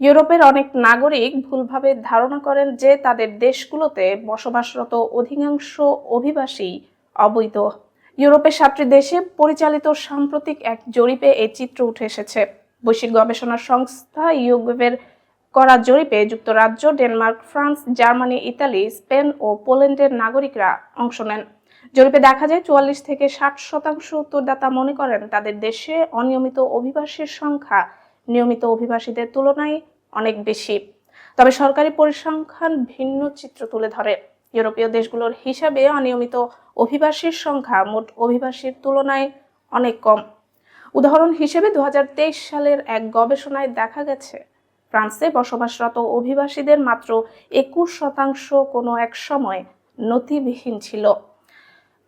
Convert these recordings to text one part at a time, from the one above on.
ইউরোপের অনেক নাগরিক ভুলভাবে ধারণা করেন যে তাদের দেশগুলোতে বসবাসরত অধিকাংশ অভিবাসী অবৈধ। ইউরোপের 7টি দেশে পরিচালিত সাম্প্রতিক এক জরিপে এই চিত্র উঠে এসেছে। বৈশ্বিক গবেষণা সংস্থা ইউগোভের করা জরিপে যুক্তরাজ্য, Denmark, France, Germany, Italy, Spain ও পোল্যান্ডের নাগরিকরা অংশ নেন। জরিপে দেখা যায় 44 থেকে 60% উত্তরদাতা মনে করেন তাদের দেশে অনিয়মিত অভিবাসীর সংখ্যা নিয়মিত অভিবাসীদের তুলনায় অনেক বেশি। তবে সরকারি পরিসংখ্যান ভিন্ন চিত্র তুলে ধরে। ইউরোপীয় দেশগুলোর হিসাবে অনিয়মিত অভিবাসীর সংখ্যা মোট অভিবাসীর তুলনায় অনেক কম। উদাহরণ হিসেবে 2023 সালের এক গবেষণায় দেখা গেছে ফ্রান্সে বসবাসরত অভিবাসীদের মাত্র 21% কোনো এক সময় নথিবিহীন ছিল।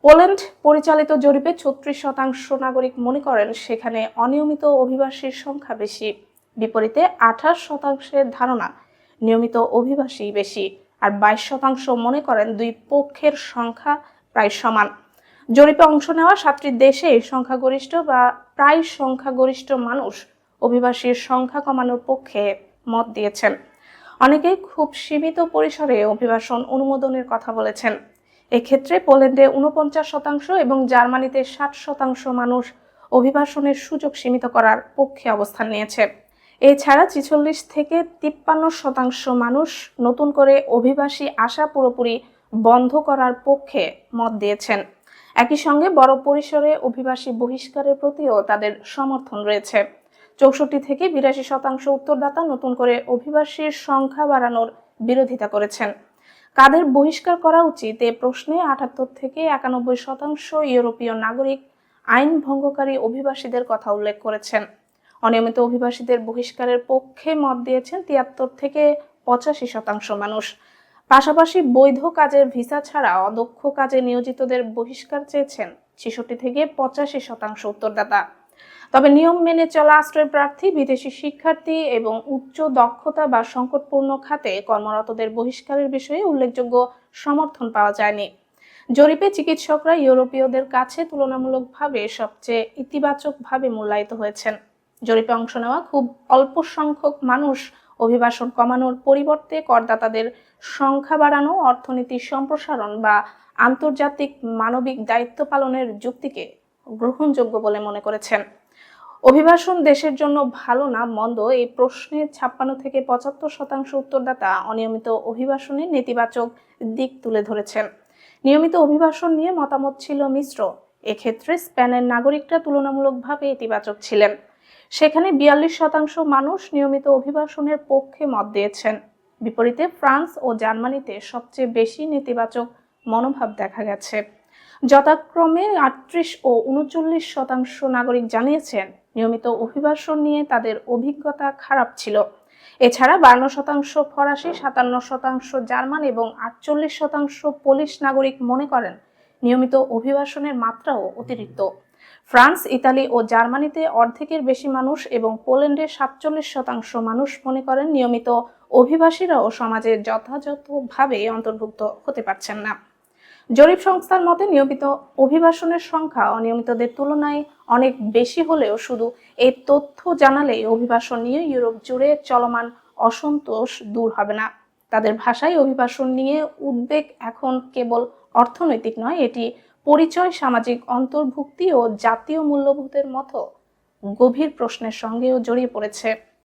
পোল্যান্ড পরিচালিত জরিপে 36% নাগরিক মনে করেন সেখানে অনিয়মিত অভিবাসীর সংখ্যা বেশি। বিপরীতে 28%-এর ধারণা নিয়মিত অভিবাসী বেশি, আর 22% মনে করেন দুই পক্ষের সংখ্যা প্রায় সমান। জরিপে অংশ নেওয়া 7টি দেশে সংখ্যাগরিষ্ঠ বা প্রায় সংখ্যাগরিষ্ঠ মানুষ অভিবাসীর সংখ্যা কমানোর পক্ষে মত দিয়েছেন। অনেকেই খুব সীমিত পরিসরে অভিবাসন অনুমোদনের কথা বলেছেন। এক্ষেত্রে পোল্যান্ডে 49% এবং জার্মানিতে 60% মানুষ অভিবাসনের সুযোগ সীমিত করার পক্ষে অবস্থান নিয়েছে। এছাড়া 46 থেকে 53% মানুষ নতুন করে অভিবাসী আসা পুরোপুরি বন্ধ করার পক্ষে মত দিয়েছেন। একই সঙ্গে বড় পরিসরে অভিবাসী বহিষ্কারের প্রতিও তাদের সমর্থন রয়েছে। 64 থেকে 82% উত্তরদাতা নতুন করে অভিবাসীর সংখ্যা বাড়ানোর বিরোধিতা করেছেন। কাদের বহিষ্কার করা উচিত এ প্রশ্নে 78 থেকে 91% ইউরোপীয় নাগরিক আইন ভঙ্গকারী অভিবাসীদের কথা উল্লেখ করেছেন। অনিয়মিত অভিবাসীদের বহিষ্কারের পক্ষে মত দিয়েছেন 73 থেকে 85% মানুষ। পাশাপাশি বৈধ কাজের ভিসা ছাড়া অদক্ষ কাজে নিয়োজিতদের বহিষ্কার চেয়েছেন 66 থেকে 85% উত্তরদাতা। তবে নিয়ম মেনে চলা আশ্রয় প্রার্থী, বিদেশি শিক্ষার্থী এবং উচ্চ দক্ষতা বা সংকটপূর্ণ খাতে কর্মরতদের বহিষ্কারের বিষয়ে উল্লেখযোগ্য সমর্থন পাওয়া যায়নি। জরিপে চিকিৎসকরা ইউরোপীয়দের কাছে তুলনামূলকভাবে সবচেয়ে ইতিবাচকভাবে মূল্যায়িত হয়েছেন। জরিপে অংশ নেওয়া খুব অল্প সংখ্যক মানুষ অভিবাসন কমানোর পরিবর্তে করদাতাদের সংখ্যা বাড়ানো, অর্থনীতি সম্প্রসারণ বা আন্তর্জাতিক মানবিক দায়িত্ব পালনের যুক্তিকে গ্রহণযোগ্য বলে মনে করেছেন। অভিবাসন দেশের জন্য ভালো না মন্দ এই প্রশ্নে 56 থেকে 75% উত্তরদাতা অনিয়মিত অভিবাসনের নেতিবাচক দিক তুলে ধরেছেন। নিয়মিত অভিবাসন নিয়ে মতামত ছিল মিশ্র। এক্ষেত্রে স্পেনের নাগরিকরা তুলনামূলকভাবে ইতিবাচক ছিলেন। সেখানে 42% মানুষ নিয়মিত অভিবাসনের পক্ষে মত দিয়েছেন। বিপরীতে ফ্রান্স ও জার্মানিতে সবচেয়ে বেশি নেতিবাচক মনোভাব দেখা গেছে। যথাক্রমে 38 ও 39% নাগরিক জানিয়েছেন নিয়মিত অভিবাসন নিয়ে তাদের অভিজ্ঞতা খারাপ ছিল। এছাড়া 52% ফরাসি, 57% জার্মান এবং 48% পোলিশ নাগরিক মনে করেন নিয়মিত অভিবাসনের মাত্রাও অতিরিক্ত। ফ্রান্স, ইতালি ও জার্মানিতে অর্ধেকের বেশি মানুষ এবং পোল্যান্ডে 47% মানুষ মনে করেন নিয়মিত অভিবাসীরাও সমাজে যথাযথভাবে অন্তর্ভুক্ত হতে পারছেন না। জরিপ সংস্থার মতে নিয়মিত অভিবাসনের সংখ্যা অনিয়মিতদের তুলনায় অনেক বেশি হলেও শুধু এই তথ্য জানালেই অভিবাসন নিয়ে ইউরোপ জুড়ে চলমান অসন্তোষ দূর হবে না। তাদের ভাষায় অভিবাসন নিয়ে উদ্বেগ এখন কেবল অর্থনৈতিক নয়, এটি পরিচয়, সামাজিক অন্তর্ভুক্তি ও জাতীয় মূল্যবোধের মতো গভীর প্রশ্নের সঙ্গেও জড়িয়ে পড়েছে।